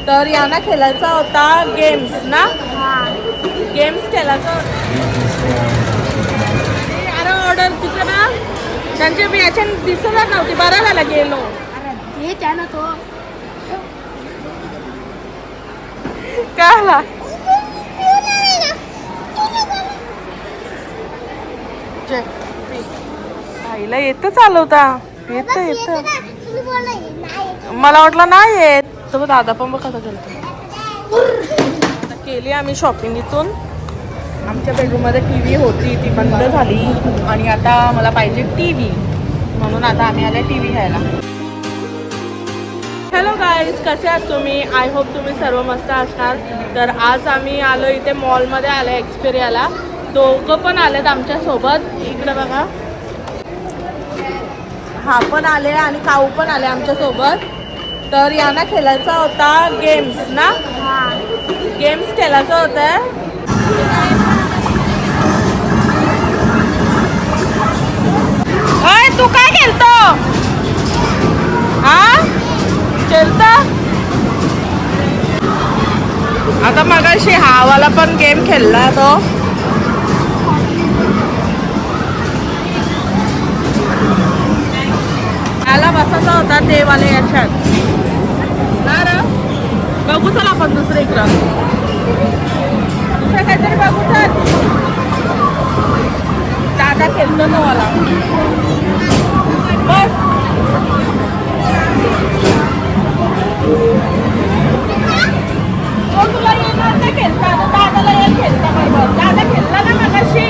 तर यांना खेळायचा होता गेम्स ना. गेम्स खेळायचा अरे ऑर्डर तिथे ना त्यांचे मी याच्या दिसतच नव्हती. बरं झालं गेलो. अरे ते ना तो काय झाला आईला येतं चालवता. येत येत मला वाटलं नाही येत. तर दादा पण बघ कसं करतो. आता केली आम्ही शॉपिंग इथून. आमच्या बेडरूममध्ये TV होती ती बंद झाली आणि आता मला पाहिजे TV म्हणून आता आम्ही आले TV घ्यायला. हॅलो गाईज, कसे आहात तुम्ही? आय होप तुम्ही सर्व मस्त असणार. तर आज आम्ही आलो इथे मॉलमध्ये आलो एक्सपेरियाला. दोघं पण आलेत आमच्यासोबत. इकडे बघा हा पण आले आणि काऊ पण आले आमच्यासोबत. तर यांना खेळायचा होता गेम्स ना. गेम्स खेळायचं होतं. तू काय खेळतो? हा खेळता आता. मगाशी हावाला पण गेम खेळला तो. याला बसायचा होता ते वाले याच्यात. बघू चल आपण दुसरं इकडं. दुसरं काहीतरी बघू चल. दादा खेळतो तो वाला. बस तो तुला येणार नाही खेळता. दादाला येईल खेळता बरोबर. दादा खेळला ना मगाशी.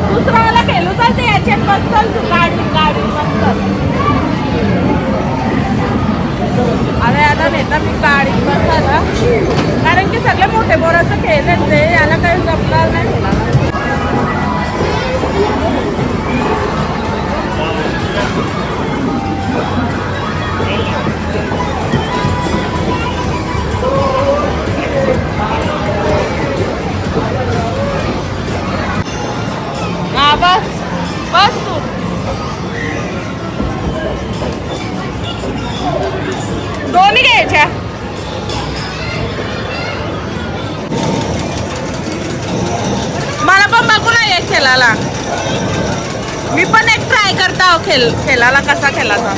दुसरावाला खेळू चालते याच्यात. बस चल तू गाडी गाडी बस चल. अरे आता नेता मी गाडी बसायला. कारण की सगळे मोठे पोराचं खेळत ते. याला काही जमणार नाही खेळायला. हा बस बस तू. दोन्ही घ्यायच्या. मला पण बघू ना एक खेळायला. मी पण एक ट्राय करता खेळायला कसा खेळायचा.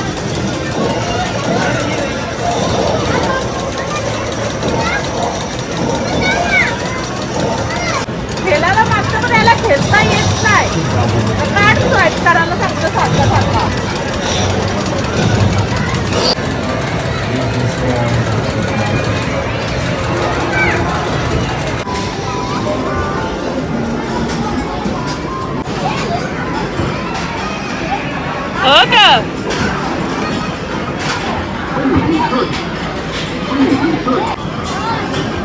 खेळायला मागचं पण याला खेळता येत नाही. काढ स्वाईप करायला सांगतो सारखा सारखा. हो का?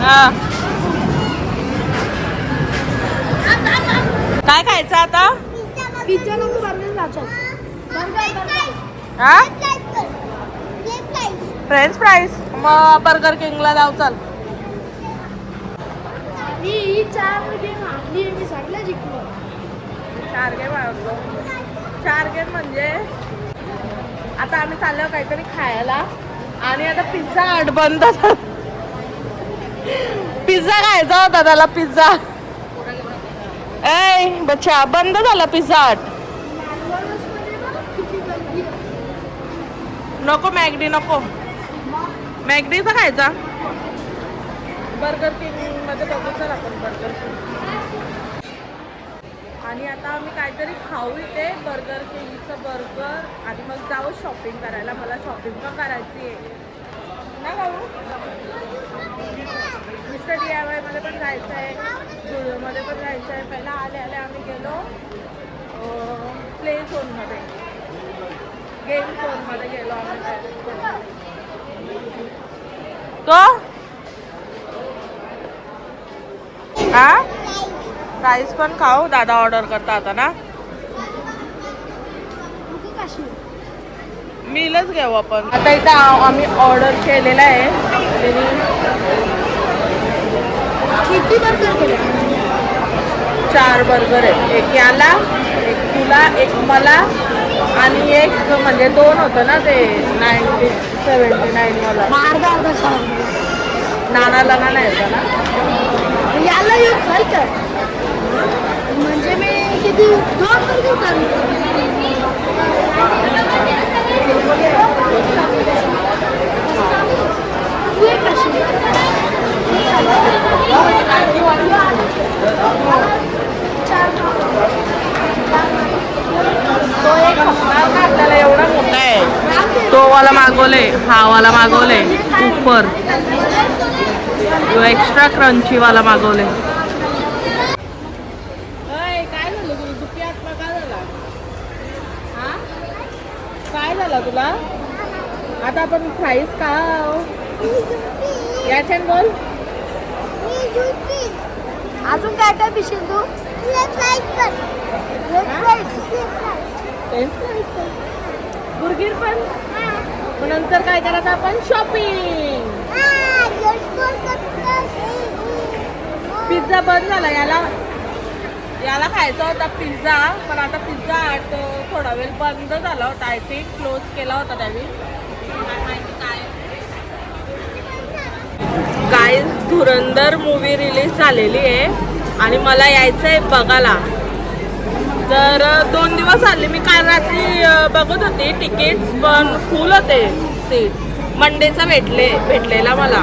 हा काय खायचं आता? पिझ्झा नको बनवून जायचं. हा फ्रेंच फ्राईज. मग बर्गर किंगला जाऊ चल. ही 4 गेम हरली मी सगळ्या जिंकलो. 4 गेम हरलो. 4 गेम म्हणजे आता आम्ही चाललो काहीतरी खायला. आणि आता पिझ्झा हट बंद. पिझ्झा खायचा होता त्याला. पिझ्झा ए बच्चा बंद झाला पिझ्झा हट. नको मॅगडी नको. मॅगडीचा खायचा. बर्गर किंग मध्ये बघू चल आपण बर्गर किंग. आणि आता आम्ही काहीतरी खाऊ इथे बर्गर किंगचं बर्गर आणि मग जाऊ शॉपिंग करायला. मला शॉपिंग पण करायची आहे ना भाऊ. मिस्टर DIY मध्ये पण जायचं आहे. झुडिओमध्ये पण जायचं आहे. पहिला आले आले आम्ही गेलो प्ले झोनमध्ये. गेम झोनमध्ये गेलो आम्ही. तो हा राईस पण खाऊ. दादा ऑर्डर करता आता ना. मीलच घेऊ आपण. आता इथं आम्ही ऑर्डर केलेला आहे. किती बर्गर केले? 4 बर्गर आहेत. एक याला, एक तुला, एक मला आणि एक म्हणजे 2 होतं ना ते 79 वाला. अर्धा अर्धा खा. नानाला नाही होता ना. याला एक खायचं म्हणजे मी किती 2 बर्गर खाल्ले. तू एक खाशील. तो एक खपणार का आपल्याला एवढा मोठा आहे. तो वाला मागवले, हा वाला मागवले उपर. एक्स्ट्रा क्रंची वाला मागवले. काय झालं तुला दुखी आत्मा काय झाला? हा काय झालं तुला? आता आपण फ्राईज का याच्यान बोल. अजून काय काय पिशील तू? बुर्गीर पण. मग नंतर काय करायचं आपण? शॉपिंग. पिझ्झा बंद झाला. याला खायचा होता पिझ्झा, पण आता पिझ्झा हट थोडा वेळ बंद झाला होता. आय थिंक क्लोज केला होता त्यावेळी. गाईज धुरंधर मूवी रिलीज झालेली आहे आणि मला यायचं आहे बघायला. तर 2 दिवस आले. मी काल रात्री बघत होते तिकीट्स, पण फुल होते सीट. मंडेचा भेटलेला मला,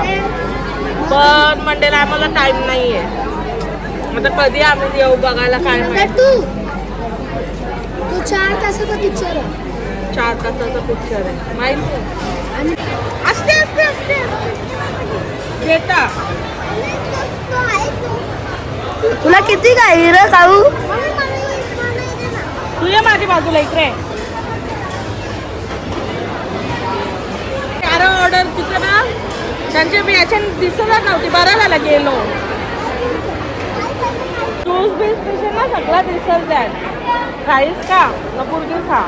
पण मंडेला आम्हाला टाईम नाही आहे. आता कधी आम्ही येऊ बघायला काय माहिती. तू 4 तासाचा पिक्चर आहे. 4 तासाचा पिक्चर आहे माहिती. असते असते असते बेटा. तुला किती काय रे काऊ? तू ये माझ्या बाजूला इकडे. ऑर्डर तिथं ना त्यांच्या मी याच्या दिसतच नव्हती. बरं झालं गेलो. ज्यूस बीस पिशे ना सगळं दिसत द्या. राईस का ना बुर्गीर खा.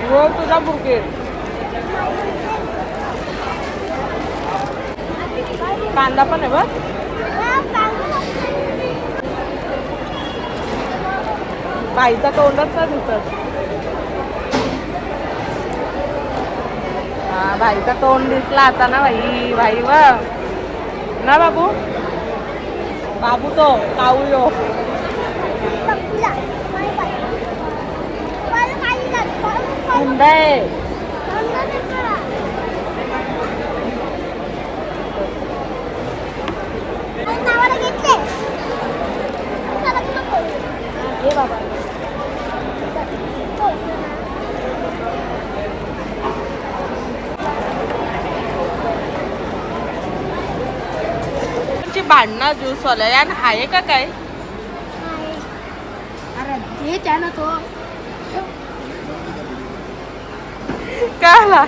हो तुझा बुर्गीर. कांदा पण आहे बघ. बाईचा तोंडच नाही दिसत. हा बाईचा तोंड दिसला आता ना बाई. बाई व ना बाबू. बाबू तो काऊ यो. थंड आहे. भांडणं ज्यूस वाला यान आहे का काय? अरे दे त्याला तो. काय आला?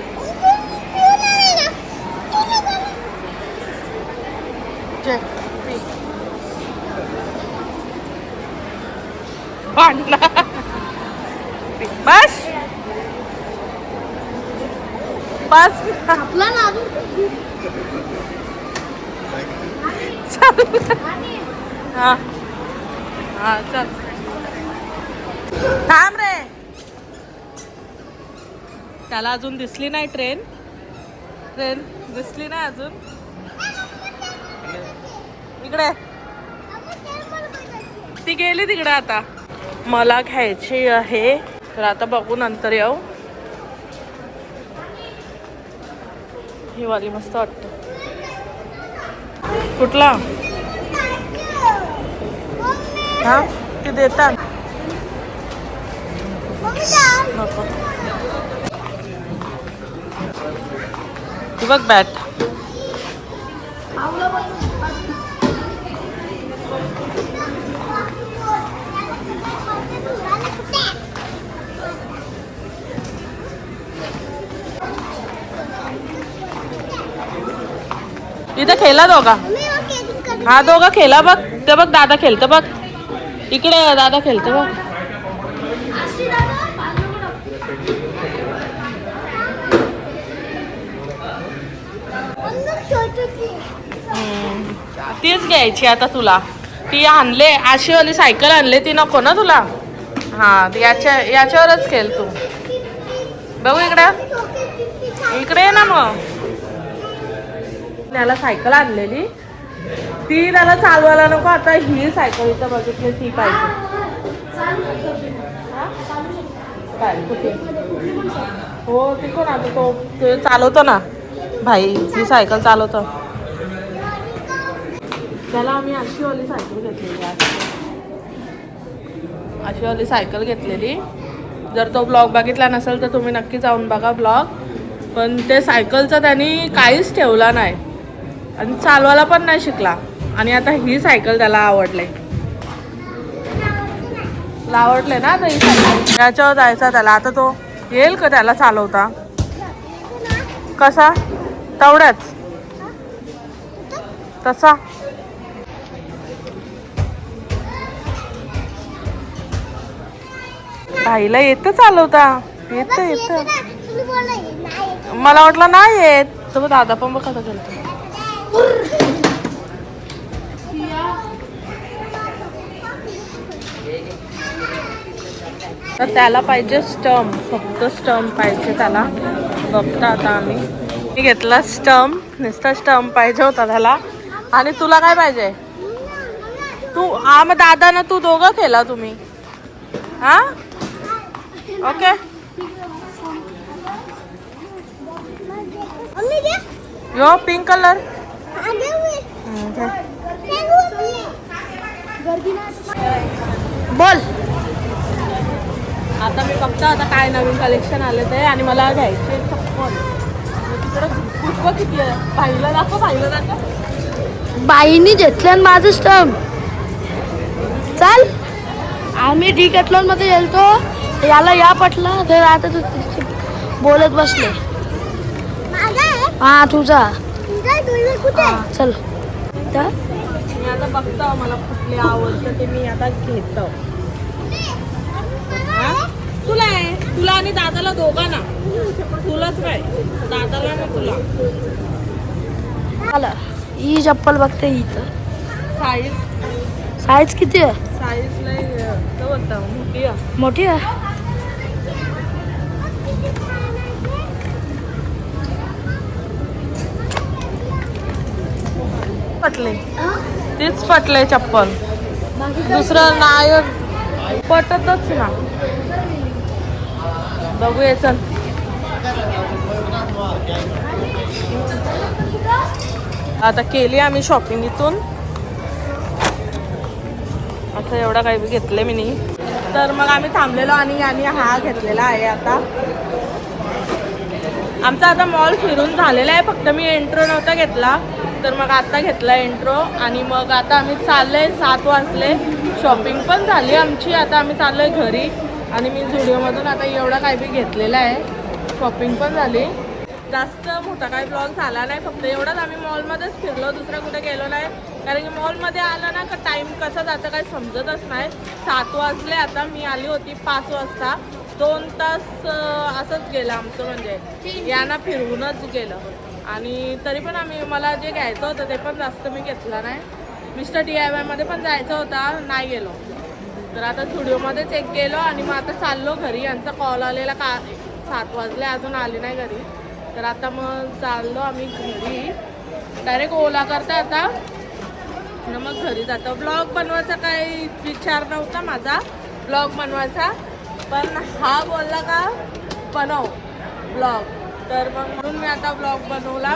भांडणं बस बस. आपला ना हा हा चल थांब रे. त्याला अजून दिसली नाही ट्रेन दिसली नाही अजून. इकडे ती गेली तिकडे. आता मला घ्यायची आहे तर आता बघू नंतर येऊ. ही वाली मस्त वाटते. कुठला? हा ते देतात नको. बघ बॅट. इथं खेळला दोघा. हा दोघा खेळला बघ. ते बघ दादा खेळतं बघ. इकडे दादा खेळतं बघ. तीच घ्यायची आता तुला. ती आणले आशीवाली सायकल आणले ती नको ना तुला. हा याच्यावरच खेळ तू. बघू इकडे ये ना मग. त्याला सायकल आणलेली ती त्याला चालवायला नको. आता ही सायकल इथं बघितली ती पाहिजे. काय कुठे हो ती कोण आता तो चालवतो ना भाई. ही सायकल चालवतो. त्याला आम्ही अशीवाली सायकल घेतलेली. अशीवाली सायकल घेतलेली. जर तो ब्लॉग बघितला नसेल तर तुम्ही नक्की जाऊन बघा ब्लॉग. पण ते सायकलचं त्यांनी काहीच ठेवला नाही आणि चालवायला पण नाही शिकला. आणि आता ही सायकल त्याला आवडले ना आता ही सायकल. त्याच्यावर जायचा त्याला. आता तो येईल का त्याला चालवता? कसा तेवढ्याच तसा. भाईला येतं चालवता. येतं मला वाटलं नाही येत. तर दादा पण बघ कसा करतो. तर त्याला पाहिजे स्टंप. फक्त स्टंप पाहिजे त्याला. बघता आता मी घेतला स्टंप. नुसता स्टंप पाहिजे होता त्याला. आणि तुला काय पाहिजे? तू मग दादा ना तू दोघं खेळा तुम्ही. हा ओके. यो पिंक कलर. बोल आता मी बघता आता काय नवीन कलेक्शन आले ते. आणि मला घ्यायचे चप्पल. तिकडं पुष्प किती आहे? पाहिलं दाखव. बाईनी घेतलं माझं स्टंप. चल आम्ही डिकॅथलॉन मध्ये गेलतो. याला या पटलं तर आता तू बोलत बसले. हा तुझा. चल मी आता बघतो मला कुठले आवडतं ते मी आता घेतो. तुला आहे तुला आणि दादाला दोघांना. तुलाच काय दादाला ना तुला. आला ही चप्पल बघते. इथं साईज किती आहे? साईज नाही मोठी आहे. पटले तेच पटले चप्पल. दुसरं नाही पटतच ना. बघूया चल. आता केली आम्ही शॉपिंग इथून. आता एवढा काही घेतले मी नाही. तर मग आम्ही थांबलेलो आणि हा घेतलेला आहे. आता आमचा आता मॉल फिरून झालेला आहे. फक्त मी एंट्रो नव्हता घेतला तर मग आता घेतला एंट्रो. आणि मग आता आम्ही चाललोय. 7 वाजले. शॉपिंग पण झाली आमची. आता आम्ही चाललोय घरी. आणि मी झुडिओमधून आता एवढा काही बी घेतलेला आहे. शॉपिंग पण झाली. जास्त मोठा काही ब्लॉग झाला नाही. फक्त एवढाच आम्ही मॉलमध्येच फिरलो. दुसरं कुठे गेलो नाही. कारण की मॉलमध्ये आलं ना का टाईम कसा जातं काही समजतच नाही. 7 वाजले. आता मी आली होती 5 वाजता. 2 तास असंच गेलं आमचं. म्हणजे यांना फिरवूनच गेलं. आणि तरी पण मला जे घ्यायचं होतं ते पण जास्त मी घेतला नाही. मिस्टर DIY मध्ये पण जायचं होता नाही गेलो. तर आता स्टुडिओमध्येच एक गेलो. आणि मग आता चाललो घरी. यांचा कॉल आलेला 7 वाजले अजून आली नाही घरी. तर आता मग चाललो आम्ही घरी. डायरेक्ट ओला करता आता न मग घरी जातो. ब्लॉग बनवायचा काही विचार नव्हता माझा ब्लॉग बनवायचा. पण हा बोलला का बनव ब्लॉग. तर मग म्हणून मी आता ब्लॉग बनवला.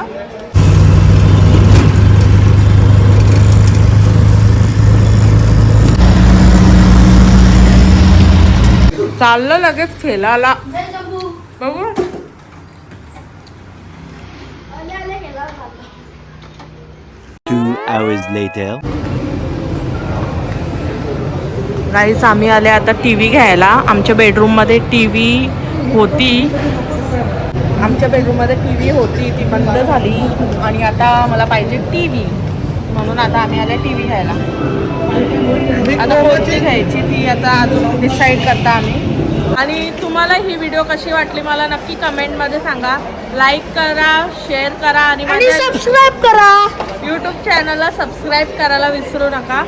चाललं लगेच खेळायला. बघू 2 hours later. गाईस आम्ही आले आता TV घ्यायला. आमच्या बेडरूममध्ये TV होती. ती बंद झाली. आणि आता मला पाहिजे TV. म्हणून आता आम्ही आले TV घ्यायला. आता कोणती घ्यायची ती आता अजून डिसाईड करता आम्ही. आणि तुम्हाला ही व्हिडिओ कशी वाटली मला नक्की कमेंटमध्ये सांगा. लाईक करा, शेअर करा आणि सबस्क्राईब करा. YouTube चॅनलला सबस्क्राईब करायला विसरू नका.